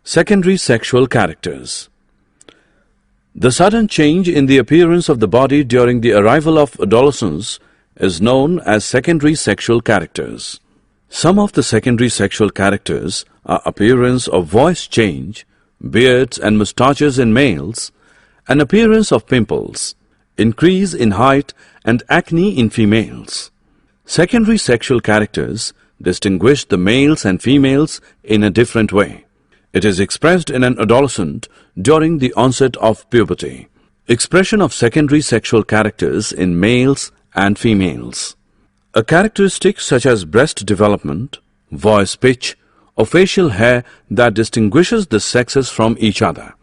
Secondary sexual characters. The sudden change in the appearance of the body during the arrival of adolescence is known as secondary sexual characters. Some of the secondary sexual characters are appearance of voice change, beards and moustaches in males, and appearance of pimples, increase in height and acne in females. Secondary sexual characters distinguish the males and females in a different way. It is expressed in an adolescent during the onset of puberty. Expression of secondary sexual characters in males and females. A characteristic such as breast development, voice pitch, or facial hair that distinguishes the sexes from each other.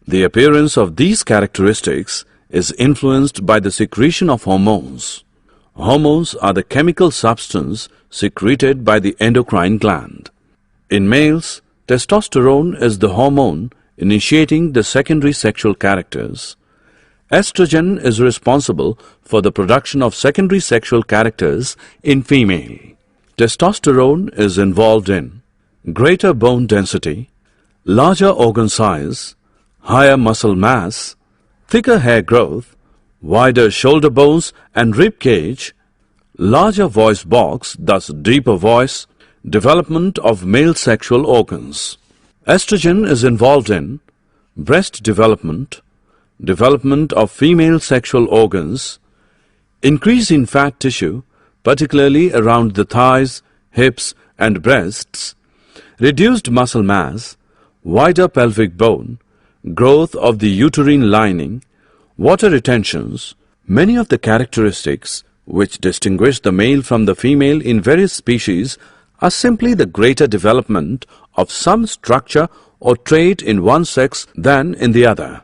The appearance of these characteristics is influenced by the secretion of hormones. Hormones are the chemical substance secreted by the endocrine gland. In males, testosterone is the hormone initiating the secondary sexual characters. Estrogen is responsible for the production of secondary sexual characters in female. Testosterone is involved in greater bone density, larger organ size, higher muscle mass, thicker hair growth, wider shoulder bones and rib cage, larger voice box, thus deeper voice, development of male sexual organs. Estrogen is involved in breast development, development of female sexual organs, increase in fat tissue, particularly around the thighs, hips and breasts, reduced muscle mass, wider pelvic bone, growth of the uterine lining, water retentions. Many of the characteristics which distinguish the male from the female in various species are simply the greater development of some structure or trait in one sex than in the other.